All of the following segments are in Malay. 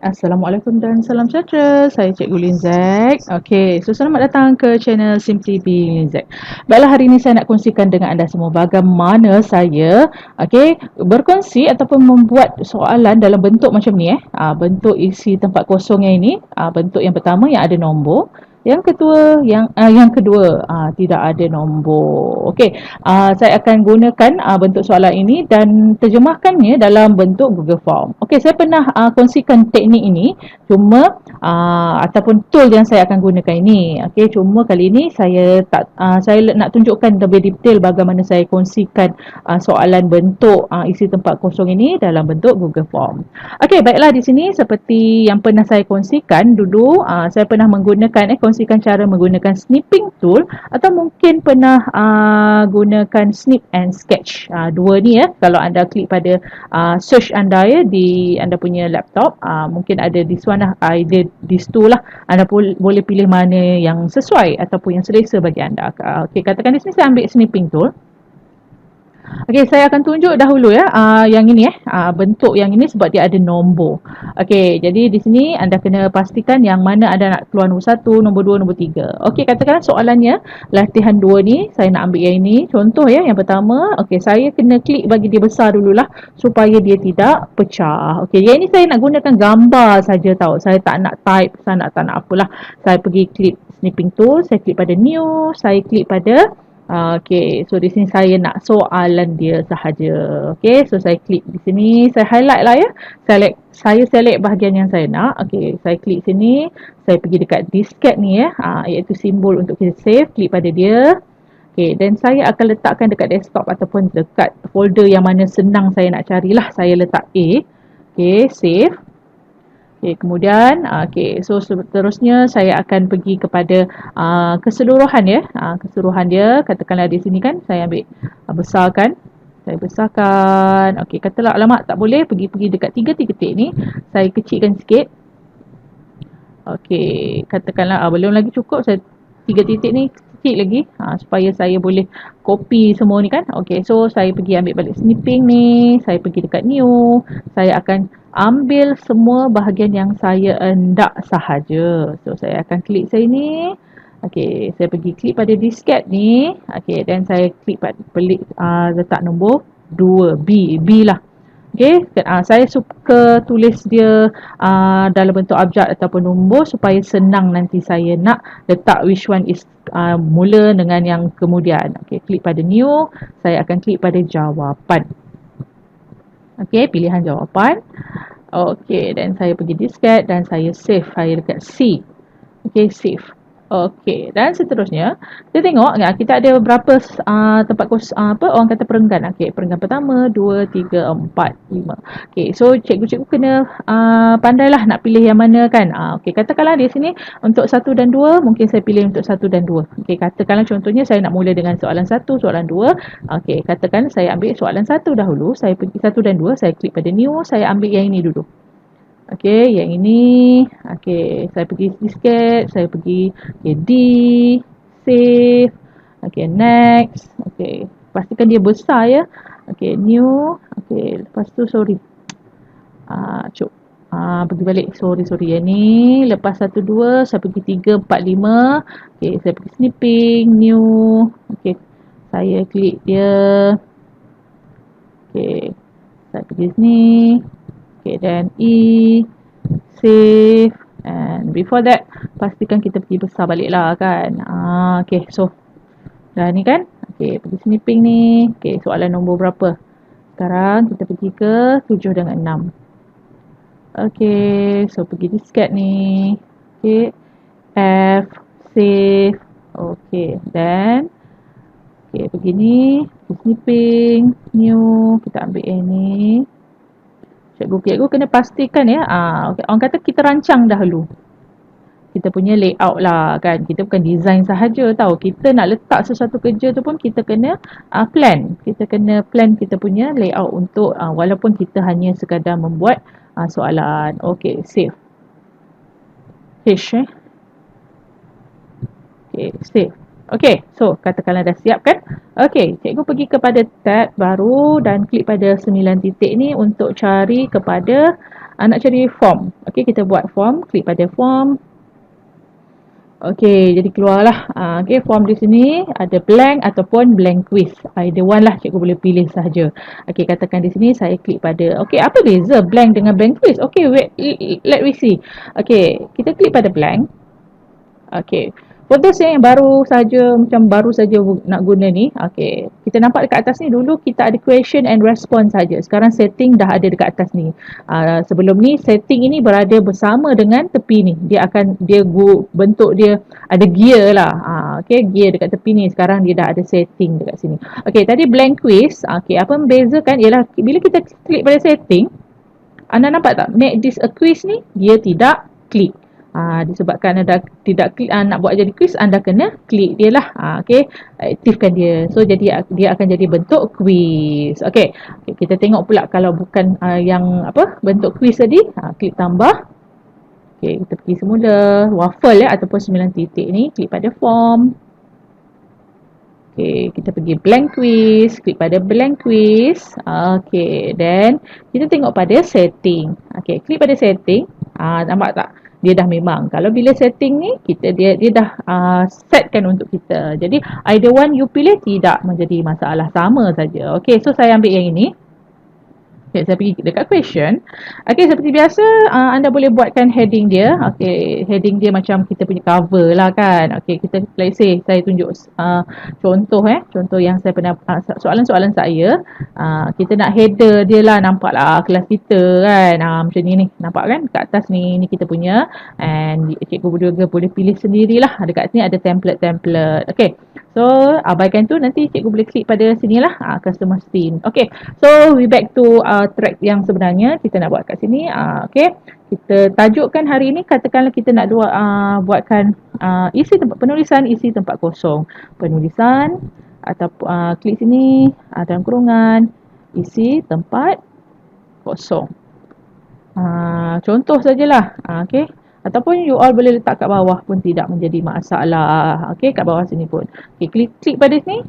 Assalamualaikum dan salam sejahtera. Saya Cikgu Lin Zack. Okey, so selamat datang ke channel Simply Be Lin Zack. Baiklah, hari ini saya nak kongsikan dengan anda semua bagaimana saya berkongsi ataupun membuat soalan dalam bentuk macam ni bentuk isi tempat kosong yang ini. Bentuk yang pertama yang ada nombor. Yang kedua tidak ada nombor. Okey, saya akan gunakan bentuk soalan ini dan terjemahkannya dalam bentuk Google Form. Okey, saya pernah kongsikan teknik ini ataupun tool yang saya akan gunakan ini. Okey, cuma kali ini saya nak tunjukkan lebih detail bagaimana saya kongsikan soalan bentuk isi tempat kosong ini dalam bentuk Google Form. Okey, baiklah, di sini seperti yang pernah saya kongsikan dulu, saya pernah kongsikan cara menggunakan snipping tool atau mungkin pernah gunakan snip and sketch. Dua ni kalau anda klik pada search anda di anda punya laptop, mungkin ada this one ada these two lah. Anda boleh pilih mana yang sesuai ataupun yang selesa bagi anda. Okey, katakan di sini saya ambil snipping tool. Okey, saya akan tunjuk dahulu yang ini bentuk yang ini sebab dia ada nombor. Okey, jadi di sini anda kena pastikan yang mana anda nak keluar nombor 1, nombor 2, nombor 3. Okey, katakan soalannya latihan 2 ni, saya nak ambil yang ini. Contoh yang pertama, okey, saya kena klik bagi dia besar dululah supaya dia tidak pecah. Okey, yang ini saya nak gunakan gambar saja tahu. Saya tak nak type, saya tak nak apalah. Saya pergi klik snipping tool, saya klik pada new, saya klik pada okey, so di sini saya nak soalan dia sahaja. Okey, so saya klik di sini, saya highlight lah Saya select bahagian yang saya nak. Okey, saya klik sini, saya pergi dekat diskette ni iaitu simbol untuk kita save, klik pada dia. Okey, dan saya akan letakkan dekat desktop ataupun dekat folder yang mana senang saya nak carilah. Saya letak A. Okey, save. Okay, kemudian so seterusnya saya akan pergi kepada keseluruhan keseluruhan dia. Katakanlah di sini kan saya ambil besarkan, saya besarkan. Okey, katalah alamak tak boleh, pergi dekat 3 titik ni, saya kecilkan sikit. Okey, katakanlah belum lagi cukup, saya 3 titik ni kecil lagi supaya saya boleh copy semua ni kan. Okey, so saya pergi ambil balik snipping ni, saya pergi dekat new, saya akan ambil semua bahagian yang saya hendak sahaja. So saya akan klik sini. Okey, saya pergi klik pada diskette ni. Okey, dan saya klik pada letak nombor 2, B lah. Okey, saya suka tulis dia dalam bentuk abjad ataupun nombor supaya senang nanti saya nak letak which one is mula dengan yang kemudian. Okey, klik pada new, saya akan klik pada jawapan. Okey, pilihan jawapan. Okey, dan saya pergi diskette dan saya save, saya dekat C. Okey, save. Okey, dan seterusnya kita tengok kita ada berapa tempat orang kata perenggan. Okey, perenggan pertama, 2, 3, 4, 5. Okey, so cikgu kena pandailah nak pilih yang mana kan. Okey, katakanlah di sini untuk 1 dan 2, mungkin saya pilih untuk 1 dan 2. Okey, katakanlah contohnya saya nak mula dengan soalan 1, soalan 2. Okey, katakan saya ambil soalan 1 dahulu, saya pergi 1 dan 2, saya klik pada new, saya ambil yang ini dulu. Okey, yang ini. Okey, saya pergi diskette, saya pergi D, save. Okey, next. Okey, pastikan dia besar ya. Okey, new. Okey, lepas tu sorry. Pergi balik. Sorry. Yang ni lepas 1 2, saya pergi 3 4 5. Okey, saya pergi snipping, new. Okey, saya klik dia. Okey, saya pergi sini. Okay, dan E, save, and before that pastikan kita pergi besar balik lah kan. Okay, so dah ni kan. Okay, pergi snipping ni. Okay, soalan nombor berapa? Sekarang kita pergi ke 7 dengan 6. Okay, so pergi diskette ni. Okay, F, save. Okay, then okay, pergi ni, pergi snipping, new, kita ambil yang ni. Cikgu kena pastikan okay. Orang kata kita rancang dahulu kita punya layout lah kan. Kita bukan design sahaja tau. Kita nak letak sesuatu kerja tu pun kita kena plan. Kita kena plan kita punya layout untuk walaupun kita hanya sekadar membuat soalan. Okay, save. Okay, save. Okay, so katakanlah dah siap kan. Okay, cikgu pergi kepada tab baru dan klik pada 9 titik ni untuk cari kepada nak cari form. Okey, kita buat form, klik pada form. Okey, jadi keluarlah. Okey, form di sini ada blank ataupun blank quiz. Either one lah, cikgu boleh pilih sahaja. Okey, katakan di sini saya klik pada, okey, apa beza blank dengan blank quiz? Okey, wait, let we see. Okey, kita klik pada blank. Okey. Foto saya yang baru saja, macam baru saja nak guna ni. Okey. Kita nampak dekat atas ni dulu kita ada question and response saja. Sekarang setting dah ada dekat atas ni. Sebelum ni setting ini berada bersama dengan tepi ni. Bentuk dia ada gear lah. Okey, gear dekat tepi ni. Sekarang dia dah ada setting dekat sini. Okey, tadi blank quiz. Okey, apa membezakan ialah bila kita klik pada setting, anda nampak tak? Make this a quiz ni, dia tidak klik. Disebabkan anda tidak klik nak buat jadi quiz, anda kena klik dia lah. Okey, aktifkan dia. So jadi dia akan jadi bentuk quiz. Okey, kita tengok pula kalau bukan yang apa bentuk quiz tadi, klik tambah. Okey, kita pergi semula waffle ya ataupun 9 titik ni, klik pada form. Okey, kita pergi blank quiz, klik pada blank quiz. Okey, then kita tengok pada setting. Okey, klik pada setting. Nampak tak? Dia dah memang. Kalau bila setting ni, dia dah setkan untuk kita. Jadi, either one you pilih tidak menjadi masalah, sama saja. Okey, so saya ambil yang ini. Okay, saya pergi dekat question. Okay, seperti biasa, anda boleh buatkan heading dia. Okay, heading dia macam kita punya cover lah kan. Okay, kita, let's say, saya tunjuk contoh yang saya pernah, soalan-soalan saya. Kita nak header dia lah, nampak lah kelas kita kan. Macam ni, nampak kan? Kat atas ni kita punya. And cikgu juga boleh pilih sendirilah. Dekat sini ada template. Okay. So, abaikan tu, nanti cikgu boleh klik pada sini lah, customer scene. Okay, so we back to track yang sebenarnya kita nak buat kat sini. Okay, kita tajukkan hari ini, katakanlah kita nak buatkan isi tempat penulisan, isi tempat kosong. Penulisan, atau klik sini, dalam kurungan, isi tempat kosong. Contoh sajalah. Okay. Ataupun you all boleh letak kat bawah pun tidak menjadi masalah. Okey, kat bawah sini pun. Okey, klik pada sini.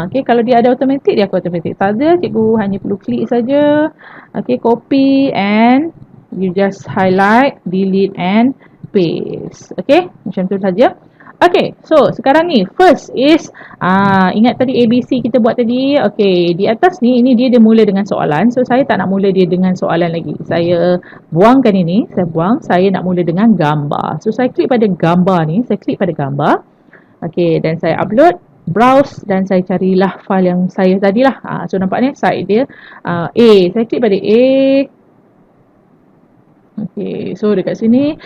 Okey, kalau dia ada automatic, dia akan automatic. Tak ada, cikgu hanya perlu klik saja. Okey, copy and you just highlight, delete and paste. Okey, macam tu saja. Okay, so sekarang ni first is ingat tadi ABC kita buat tadi. Okay, di atas ni ini dia mula dengan soalan. So saya tak nak mula dia dengan soalan lagi. Saya buangkan ini, saya nak mula dengan gambar. So saya klik pada gambar ni, saya klik pada gambar. Okay, dan saya upload, browse dan saya carilah file yang saya tadilah. So nampak ni site dia A. Saya klik pada A. Okay, so dekat sini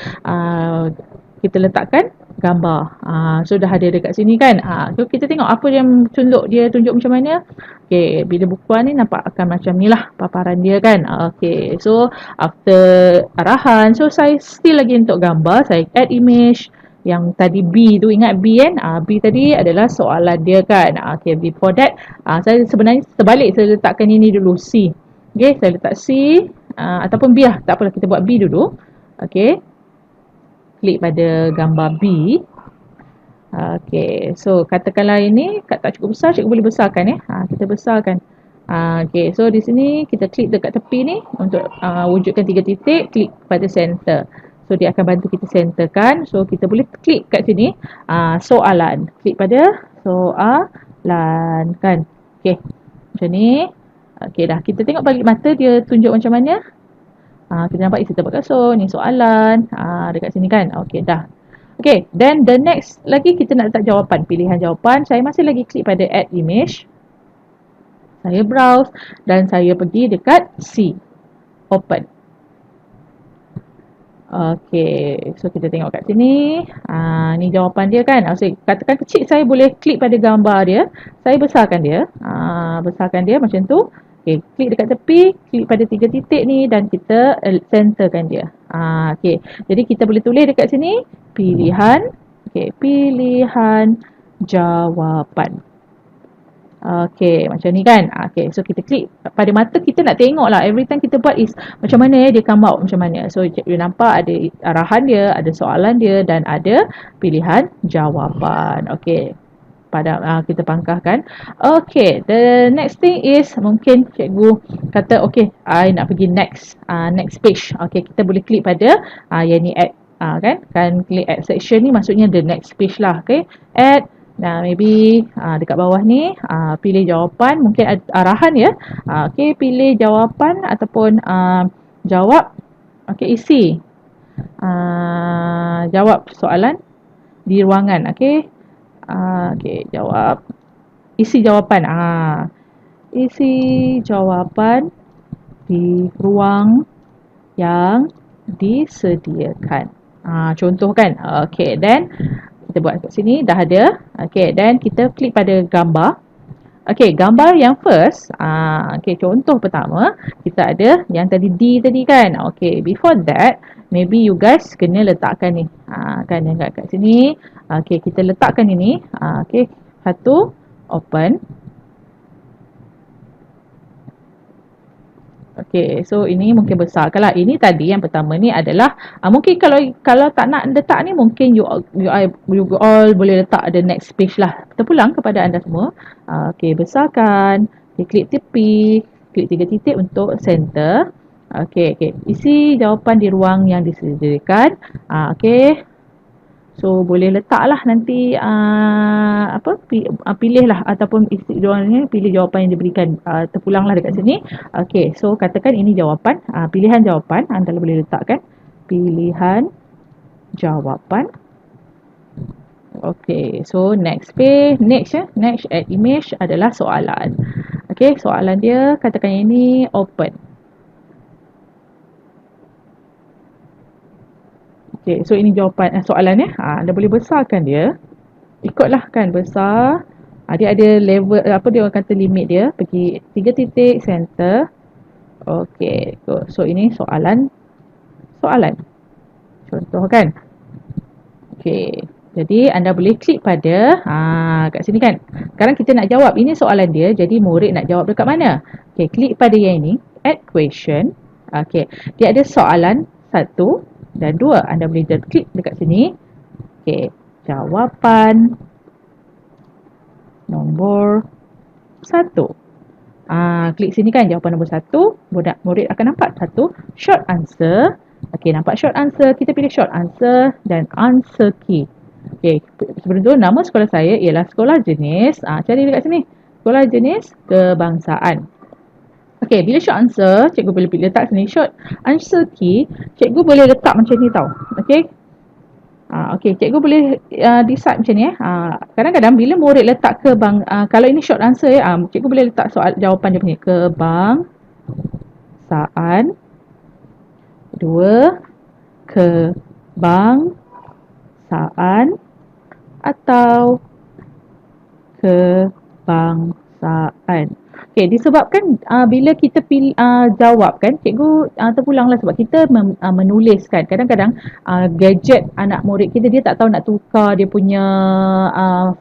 kita letakkan gambar. So dah ada dekat sini kan. So kita tengok apa yang dia tunjuk macam mana. Okay, bila bukuan ni nampak akan macam ni lah paparan dia kan. Okay, so after arahan, so saya still lagi untuk gambar, saya add image. Yang tadi B tu, ingat B kan. B tadi adalah soalan dia kan. Okay, before that saya sebenarnya terbalik, saya letakkan ini dulu C. Okay, saya letak C ataupun B lah, tak apalah, kita buat B dulu. Okay, klik pada gambar B. Okay, so katakanlah ini tak cukup besar, cikgu boleh besarkan ya. Kita besarkan. Okay, so di sini kita klik dekat tepi ni untuk wujudkan 3 titik, klik pada center. So dia akan bantu kita centerkan. So kita boleh klik kat sini soalan. Klik pada soalan kan. Okay, macam ni. Okay dah, kita tengok balik mata dia tunjuk macam mana. Kita nampak isi tempat kosong, ni soalan dekat sini kan. Okay, dah. Okay, then the next lagi kita nak letak jawapan, pilihan jawapan. Saya masih lagi klik pada add image. Saya browse dan saya pergi dekat C. Open. Okay, so kita tengok kat sini. Ni jawapan dia kan. Katakan kecil, saya boleh klik pada gambar dia. Saya besarkan dia. Besarkan dia macam tu. Okay, klik dekat tepi, klik pada 3 titik ni dan kita centerkan dia. Okay, jadi kita boleh tulis dekat sini pilihan. Okay, pilihan jawapan. Okay, macam ni kan. Okay, so kita klik pada mata, kita nak tengok lah every time kita buat is macam mana dia come out macam mana. So you nampak ada arahan dia, ada soalan dia dan ada pilihan jawapan. Okay. kita pangkahkan. Okay, the next thing is mungkin cikgu kata okay, I nak pergi next page. Okay, kita boleh klik pada yang ni add, kan klik add section ni maksudnya the next page lah. Okay, add. Nah, maybe dekat bawah ni pilih jawapan, mungkin ada arahan ya. Okay, pilih jawapan ataupun jawab. Okay, isi jawab soalan di ruangan. Okay, okay, jawab, isi jawapan. Isi jawapan di ruang yang disediakan. Contoh kan. Okay, then kita buat kat sini dah ada. Okay, then kita klik pada gambar. Okay, gambar yang first. Okay, contoh pertama kita ada yang tadi D tadi kan. Okay, before that maybe you guys kena letakkan ni. Kan yang kat sini. Okay, kita letakkan ini. Okay, satu open. Okay, so ini mungkin besar. Kalau ini tadi yang pertama ni adalah mungkin kalau tak nak letak ni mungkin you all boleh letak the next page lah. Terpulang kepada anda semua. Okay, besarkan. Okay, klik tepi, klik 3 titik untuk center. Okay, isi jawapan di ruang yang disediakan. Okay. So boleh letaklah nanti pilihlah ataupun isi jawapannya, pilih jawapan yang diberikan. Terpulanglah dekat sini. Okey, so katakan ini jawapan, pilihan jawapan anda boleh letakkan pilihan jawapan. Okey, so next add image adalah soalan. Okey, soalan dia katakan ini open. Okay, so ini jawapan soalannya. Anda boleh besarkan dia. Ikutlah kan besar. Dia ada level, dia orang kata limit dia. Pergi 3 titik center. Okay, so ini soalan. Contoh kan. Okay, jadi anda boleh klik pada kat sini kan. Sekarang kita nak jawab. Ini soalan dia. Jadi murid nak jawab dekat mana? Okay, klik pada yang ini. Add question. Okay, dia ada soalan 1 dan 2. Anda boleh klik dekat sini. Okey, jawapan nombor 1. Klik sini kan jawapan nombor 1. Murid akan nampak satu short answer. Okey, nampak short answer. Kita pilih short answer dan answer key. Okey, sebelum tu nama sekolah saya ialah sekolah jenis. Cari dekat sini. Sekolah jenis kebangsaan. Okay, bila short answer, cikgu boleh letak sini short answer key. Cikgu boleh letak macam ni tau. Okay. Okay, cikgu boleh decide macam ni. Kadang-kadang bila murid letak kalau ini short answer cikgu boleh letak soal jawapan dia punya kebangsaan. 2. Kebangsaan atau kebangsaan. Okay, disebabkan bila kita jawab kan, cikgu terpulanglah sebab kita menuliskan. Kadang-kadang gadget anak murid kita, dia tak tahu nak tukar dia punya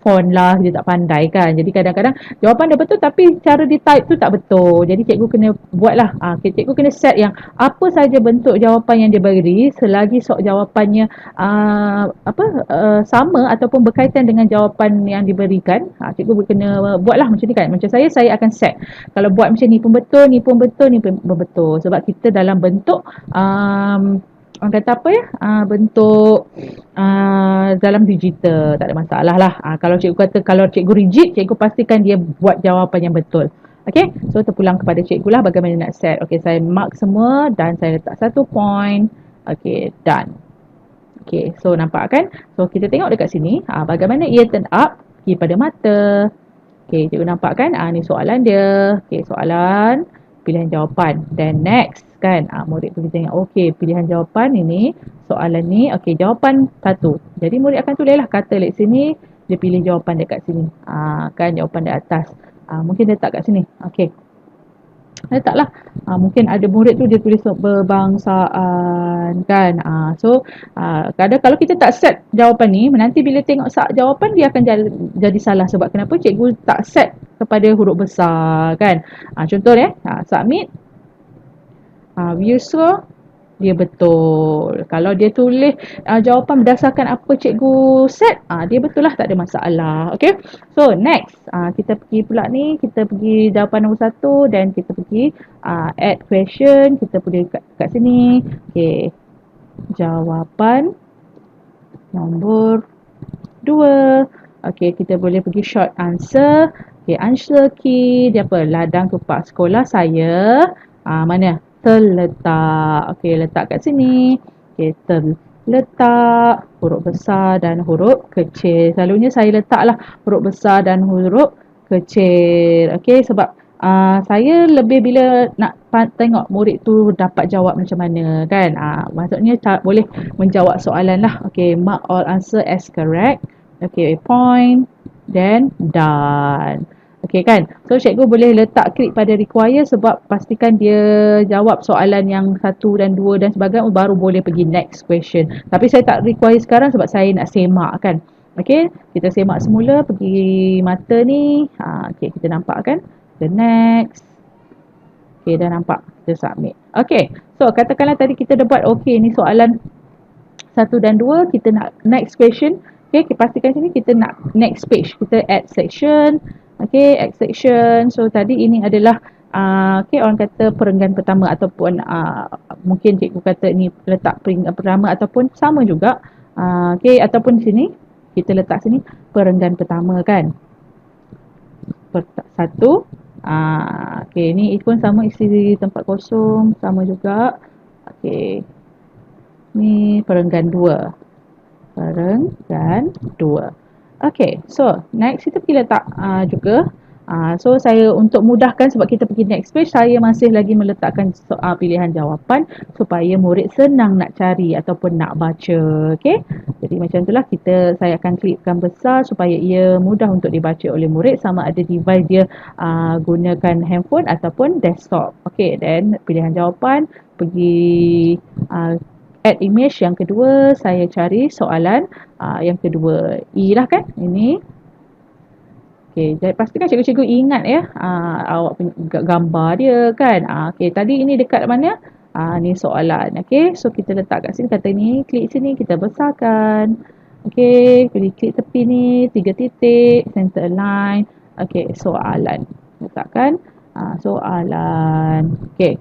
font lah, dia tak pandai kan. Jadi kadang-kadang jawapan dia betul tapi cara dia type tu tak betul. Jadi cikgu kena buatlah. Cikgu kena set yang apa saja bentuk jawapan yang dia beri selagi jawapannya sama ataupun berkaitan dengan jawapan yang diberikan. Cikgu kena buatlah macam ni kan. Macam saya akan set. Kalau buat macam ni pun betul, ni pun betul, ni pun betul. Sebab kita dalam bentuk orang kata apa ya? Bentuk dalam digital, tak ada masalah lah. Kalau cikgu kata kalau cikgu rigid, cikgu pastikan dia buat jawapan yang betul. Okay, so terpulang kepada cikgu lah bagaimana nak set. Okay, saya mark semua dan saya letak 1 point. Okay, done. Okay, so nampak kan? So kita tengok dekat sini bagaimana ia turn up. Pergi pada mata. Okay, cikgu nampak kan? Ni soalan dia. Okay, soalan, pilihan jawapan. Then next kan? Murid pergi tengok. Okay, pilihan jawapan ini, soalan ni. Okay, jawapan 1. Jadi murid akan tulislah kata dekat sini. Dia pilih jawapan dekat sini. Kan jawapan di atas. Mungkin dia letak kat sini. Okay. Letaklah. Mungkin ada murid tu dia tulis berbangsaan kan. So kadang kalau kita tak set jawapan ni, nanti bila tengok jawapan dia akan jadi salah. Sebab kenapa? Cikgu tak set kepada huruf besar kan. Contoh submit view score dia betul. Kalau dia tulis jawapan berdasarkan apa cikgu set, dia betul lah, tak ada masalah. Okay. So next, kita pergi pula ni, kita pergi jawapan nombor 1 dan kita pergi add question, kita boleh kat sini. Okay. Jawapan nombor 2. Okay, kita boleh pergi short answer. Okay, answer key dia apa? Ladang tupak sekolah saya mana? Terletak. Okay, letak kat sini. Okay, terletak huruf besar dan huruf kecil. Selalunya saya letaklah huruf besar dan huruf kecil. Okay, sebab saya lebih bila nak tengok murid tu dapat jawab macam mana kan. Maksudnya boleh menjawab soalan lah. Okay, mark all answer as correct. Okay, point, then done. Okay kan. So cikgu boleh letak klik pada require sebab pastikan dia jawab soalan yang 1 dan 2 dan sebagainya baru boleh pergi next question. Tapi saya tak require sekarang sebab saya nak semak kan. Okay, kita semak semula pergi mata ni. Okay, kita nampak kan. The next. Okay, dah nampak. Kita submit. Okay, so katakanlah tadi kita dah buat okay ni soalan 1 dan 2, kita nak next question. Okay, kita pastikan sini kita nak next page. Kita add section. Okay, add section. So tadi ini adalah okay, orang kata perenggan pertama ataupun mungkin cikgu kata ni letak perenggan pertama ataupun sama juga. Okay, ataupun di sini kita letak sini perenggan pertama kan. Satu. Okay, ni pun sama isi tempat kosong, sama juga. Okay. Ni perenggan 2. Perenggan 2. Okay, so next kita pergi letak juga. So saya untuk mudahkan sebab kita pergi next page, saya masih lagi meletakkan pilihan jawapan supaya murid senang nak cari ataupun nak baca. Okay, jadi macam itulah saya akan klikkan besar supaya ia mudah untuk dibaca oleh murid sama ada device dia gunakan handphone ataupun desktop. Okay, then pilihan jawapan pergi add image yang kedua, saya cari soalan yang kedua. E lah kan ini. Okay, jadi pastikan cikgu-cikgu ingat ya awak punya gambar dia kan. Okay, tadi ini dekat mana? Ni soalan. Okay, so kita letak kat sini, kata ni, klik sini, kita besarkan. Okay, pilih klik tepi ni, 3 titik, center align. Okay, soalan. Letakkan soalan. Okay.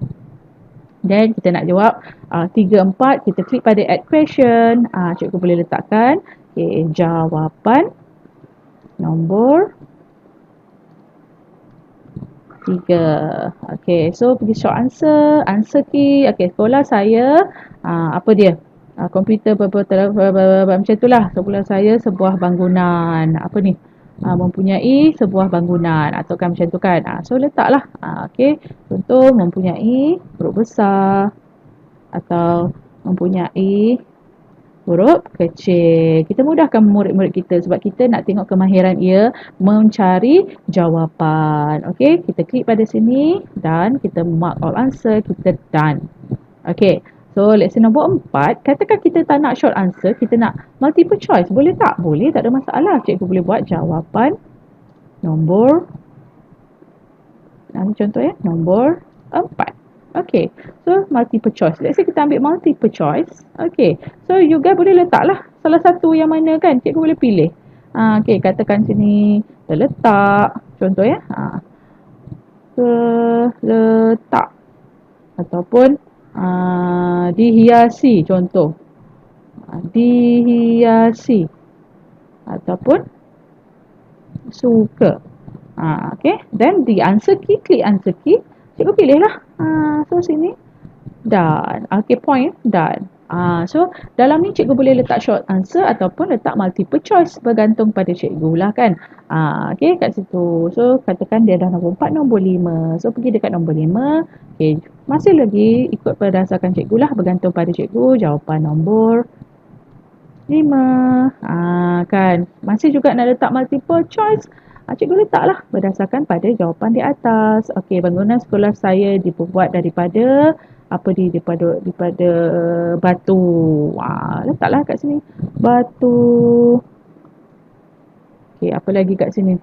Dan kita nak jawab 3, 4, kita klik pada add question. Cikgu boleh letakkan jawapan nombor 3. Okay, so pergi short answer, answer key. Okay, sekolah saya apa dia? Komputer macam itulah. Sekolah saya sebuah bangunan. Apa ni? Mempunyai sebuah bangunan atau kan macam tu kan. So letaklah. Okay, contoh mempunyai huruf besar atau mempunyai huruf kecil. Kita mudahkan murid-murid kita sebab kita nak tengok kemahiran ia mencari jawapan. Okay, kita klik pada sini dan kita mark all answer, kita done. Okay, so lesson nombor 4, katakan kita tak nak short answer, kita nak multiple choice. Boleh tak? Boleh, tak ada masalah. Cikgu boleh buat jawapan nombor, contoh ya, nombor 4. Okay, so multiple choice. Let's say kita ambil multiple choice. Okay, so you guys boleh letaklah salah satu yang mana kan. Cikgu boleh pilih. Okay, katakan sini terletak. Contoh ya. Terletak. Ataupun dihiasi. Contoh. Dihiasi. Ataupun suka. Okay, then di answer key, klik answer key. Cikgu pilih lah. So sini done. Okay, point done. So dalam ni cikgu boleh letak short answer ataupun letak multiple choice bergantung pada cikgu lah kan. Okay, kat situ. So katakan dia dah nombor 4, nombor 5. So pergi dekat nombor 5. Okay, masih lagi ikut berdasarkan cikgu lah, bergantung pada cikgu. Jawapan nombor 5. Kan. Masih juga nak letak multiple choice. Cikgu letaklah berdasarkan pada jawapan di atas. Okey, bangunan sekolah saya dibuat daripada apa daripada batu. Letaklah kat sini. Batu. Okey, apa lagi kat sini?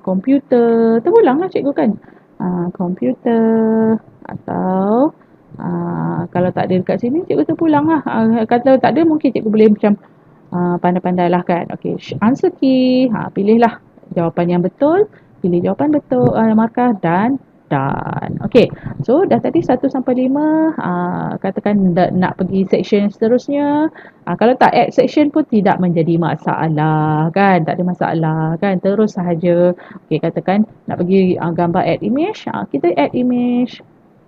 Komputer. Terulanglah cikgu kan. Komputer atau Kalau tak ada dekat sini, cikgu terpulang lah. Kalau tak ada, mungkin cikgu boleh macam pandai-pandai lah kan. Okay, answer key. Pilihlah jawapan yang betul. Pilih jawapan betul, markah dan done. Okay, so dah tadi 1 sampai 5. Katakan nak pergi section seterusnya. Kalau tak add section pun tidak menjadi masalah kan. Tak ada masalah kan. Terus sahaja. Okay, katakan nak pergi gambar add image. Kita add image.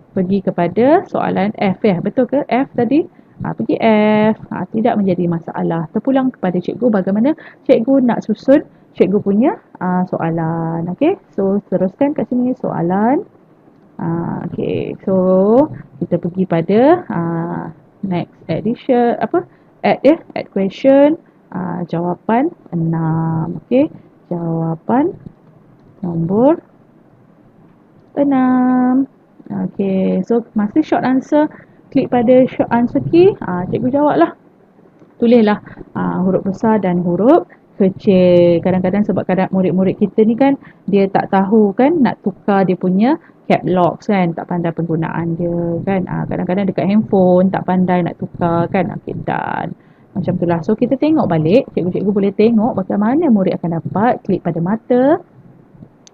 Pergi kepada soalan F ya. Betul ke F tadi? Pergi F. Tidak menjadi masalah. Terpulang kepada cikgu bagaimana cikgu nak susun cikgu punya soalan. Okey. So teruskan kat sini soalan. Okey. So kita pergi pada next edition add question. Jawapan 6. Okey. Jawapan nombor 6. Okay, so masih short answer, klik pada short answer key, cikgu jawab lah. Tulislah huruf besar dan huruf kecil. Kadang-kadang sebab murid-murid kita ni kan, dia tak tahu kan nak tukar dia punya cap lock kan, tak pandai penggunaan dia kan. Kadang-kadang dekat handphone tak pandai nak tukar kan. Okay, done. Macam tu lah. So kita tengok balik, cikgu-cikgu boleh tengok bagaimana murid akan dapat. Klik pada mata.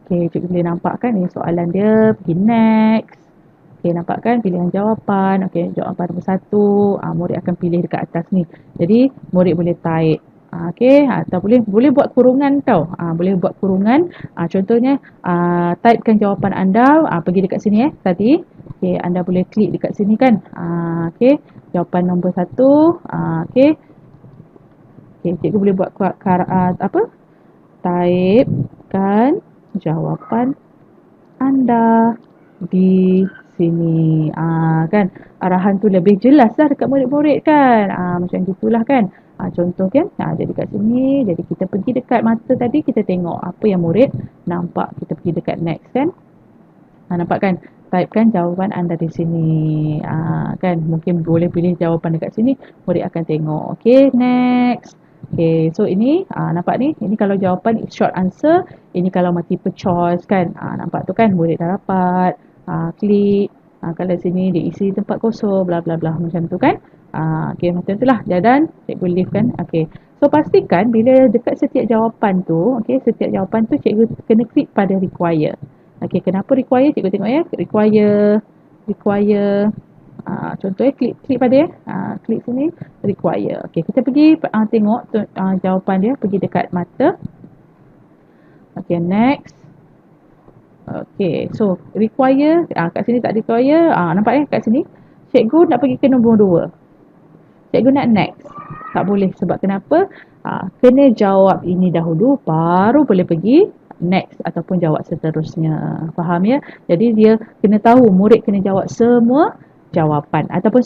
Okay, cikgu boleh nampak kan ni soalan dia. Pergi next. Okay, nampak kan pilihan jawapan. Okay, jawapan nombor 1. Murid akan pilih dekat atas ni. Jadi, murid boleh type. Okay, atau boleh buat kurungan tau. Boleh buat kurungan. Contohnya, typekan jawapan anda. Pergi dekat sini tadi. Okay, anda boleh klik dekat sini kan. Okay, jawapan nombor 1. Okay. Okay, cikgu boleh buat typekan jawapan anda di sini. Kan arahan tu lebih jelas lah dekat murid-murid kan. Macam gitulah kan. Contoh kan. Jadi kat sini, jadi kita pergi dekat mata tadi, kita tengok apa yang murid nampak. Kita pergi dekat next kan. Nampak kan? Typekan jawapan anda di sini. Kan mungkin boleh pilih jawapan dekat sini, murid akan tengok. Okay, next. Okay, so ini nampak ni, ini kalau jawapan short answer, ini kalau multiple choice kan. Nampak tu kan, murid dah dapat. Klik. Kalau sini dia isi tempat kosong, bla bla bla, macam tu kan. Okay, macam tu lah. Dan cikgu leave kan. Okay, so pastikan bila dekat setiap jawapan tu, okay, setiap jawapan tu cikgu kena klik pada require. Okay, kenapa require? Cikgu tengok ya. Require. Contohnya klik pada klik sini, require. Okay, kita pergi tengok jawapan dia. Pergi dekat mata. Okay, next. Okay, so require. Kat sini tak require. Nampak ya kat sini. Cikgu nak pergi ke nombor 2. Cikgu nak next. Tak boleh. Sebab kenapa? Kena jawab ini dahulu, baru boleh pergi next ataupun jawab seterusnya. Faham ya? Jadi dia kena tahu, murid kena jawab semua jawapan ataupun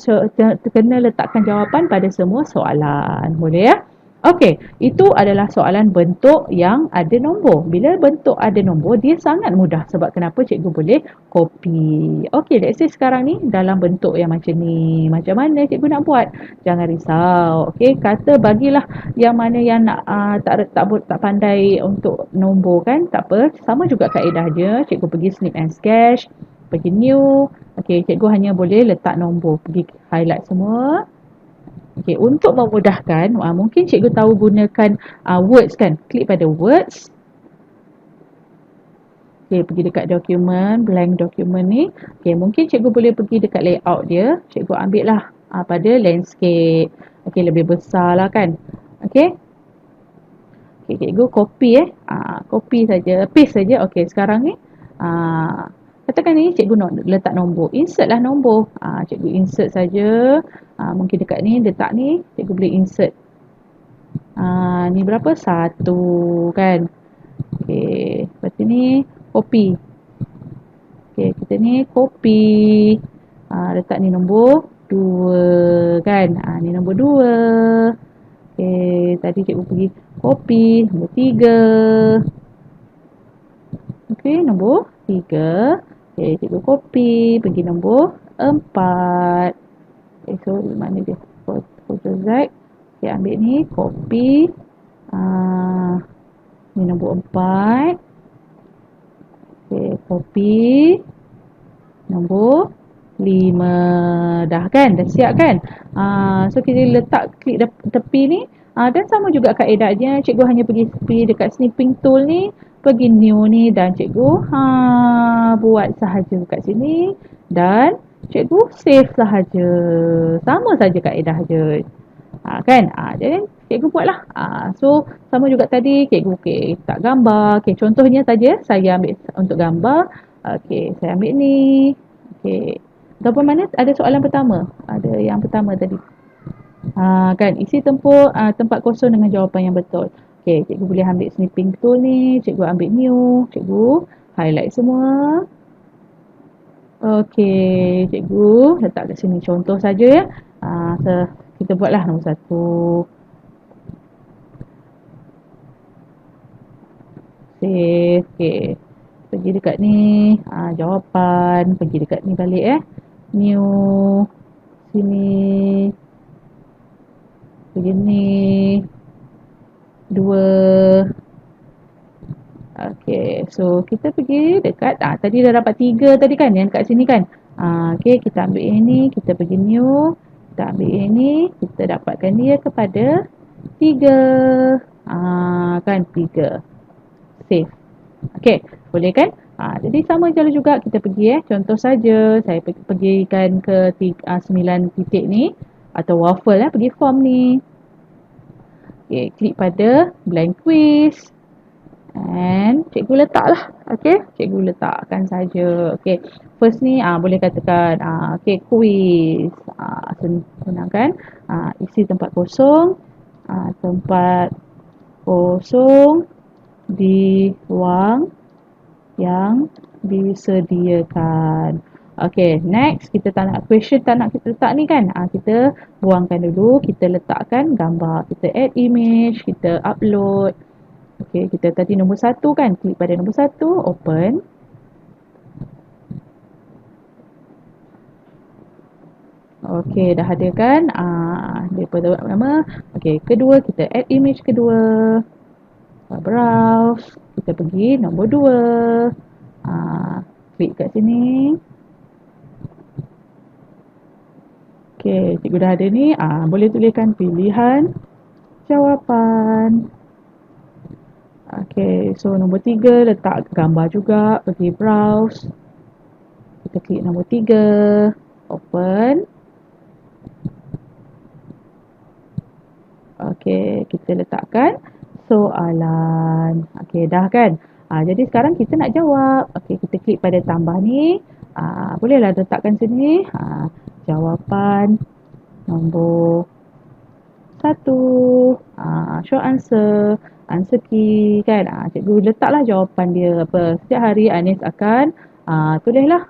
kena letakkan jawapan pada semua soalan. Boleh ya? Okey, itu adalah soalan bentuk yang ada nombor. Bila bentuk ada nombor, dia sangat mudah. Sebab kenapa? Cikgu boleh copy. Okey, let's say sekarang ni dalam bentuk yang macam ni. Macam mana cikgu nak buat? Jangan risau. Okey, kata bagilah yang mana yang nak tak pandai untuk nombor kan. Tak apa, sama juga kaedah dia. Cikgu pergi snip and sketch, pergi new. Okey, cikgu hanya boleh letak nombor. Pergi highlight semua. Okay, untuk memudahkan, mungkin cikgu tahu gunakan words kan. Klik pada words. Okay, pergi dekat dokumen, blank dokumen ni. Okay, mungkin cikgu boleh pergi dekat layout dia. Cikgu ambil lah pada landscape. Okay, lebih besar lah kan. Okay. Okay, cikgu copy copy saja, paste saja. Okay, sekarang ni. Katakan ni cikgu nak letak nombor. Insert lah nombor. Cikgu insert saja. Mungkin dekat ni, letak ni, cikgu boleh insert. Ni berapa? 1 kan. Okay, lepas ni copy. Okay, kita ni copy. Letak ni nombor 2 kan. Ni nombor 2. Okay, tadi cikgu pergi copy nombor 3. Okay, nombor 3. Okay, cikgu copy pergi nombor 4. Okay, so mana dia? Ctrl Z. Okay, ambil ni, copy. Ni nombor 4. Okay, copy. Nombor 5. Dah kan? Dah siap kan? So kita letak klik tepi ni. Dan sama juga kaedahnya, cikgu hanya pergi dekat snipping tool ni, pergi new ni dan cikgu buat sahaja kat sini dan cikgu save sahaja. Sama saja kaedah je. Kan? Jadi cikgu buatlah. So sama juga tadi cikgu tak gambar. Contohnya saja saya ambil untuk gambar. Saya ambil ni. Gambar mana? Ada soalan pertama. Ada yang pertama tadi. Kan isi tempat kosong dengan jawapan yang betul. Cikgu boleh ambil snipping tool ni, cikgu ambil new, cikgu highlight semua. Cikgu letak kat sini contoh saja ya. Kita buatlah nombor 1. Save. Pergi dekat ni, jawapan, pergi dekat ni balik new, sini, begini, 2. So kita pergi dekat, tadi dah dapat 3 tadi kan, yang kat sini kan. Kita ambil ini, kita pergi new, kita ambil ini, kita dapatkan dia kepada 3. Kan 3. Save. Boleh kan? Jadi sama cara juga kita pergi contoh saja saya pergikan ke 9 titik ni atau waffle pergi form ni. Klik pada blank quiz and cikgu letaklah. Cikgu letakkan saja. First ni boleh katakan quiz. Senang kan? Isi tempat kosong. Tempat kosong di ruang yang disediakan. Next kita tak nak question, tak nak kita letak ni kan. Kita buangkan dulu, kita letakkan gambar. Kita add image, kita upload. Kita tadi nombor 1 kan, klik pada nombor 1, open. Dah ada kan. Dia pada nama. Kedua kita add image kedua. Browse. Kita pergi nombor 2. Klik kat sini. Cikgu dah ada ni. Boleh tuliskan pilihan jawapan. So nombor 3 letak gambar juga. Pergi browse. Kita klik nombor 3. Open. Kita letakkan soalan. Dah kan? Jadi sekarang kita nak jawab. Kita klik pada tambah ni. Bolehlah letakkan sini. Jawapan nombor 1. Show answer. Answer key kan. Cikgu letaklah jawapan dia apa. Setiap hari Anis akan tulislah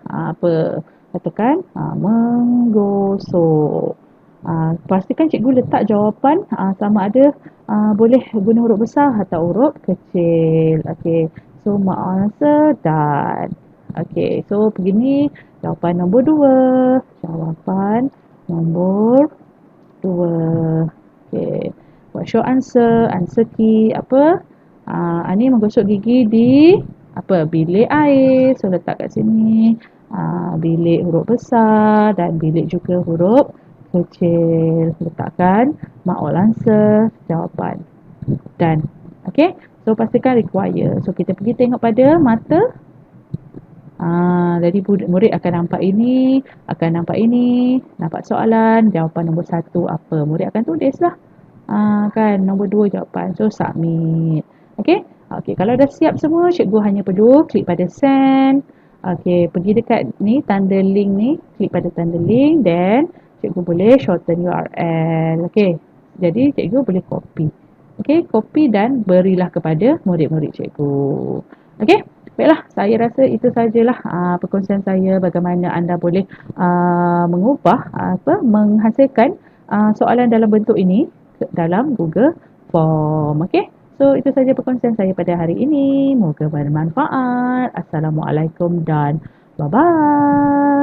katakan menggosok. Pastikan cikgu letak jawapan sama ada boleh guna huruf besar atau huruf kecil. So my answer done. So begini jawapan nombor 2. Jawapan nombor 2. Buat show answer. Answer key apa? Ani menggosok gigi di bilik air. So letak kat sini. Bilik huruf besar dan bilik juga huruf kecil. Letakkan mark all answer, jawapan. Dan so pastikan require. So kita pergi tengok pada mata. Jadi murid akan nampak ini, nampak soalan, jawapan nombor 1 apa. Murid akan tulislah. Kan nombor 2 jawapan. So submit. Kalau dah siap semua, cikgu hanya perlu klik pada send. Pergi dekat ni tanda link ni, klik pada tanda link, then cikgu boleh shorten URL. Jadi cikgu boleh copy. Copy dan berilah kepada murid-murid cikgu. Baiklah, saya rasa itu sajalah perkongsian saya bagaimana anda boleh mengubah menghasilkan soalan dalam bentuk ini dalam Google Form. So itu saja perkongsian saya pada hari ini. Moga bermanfaat. Assalamualaikum dan bye-bye.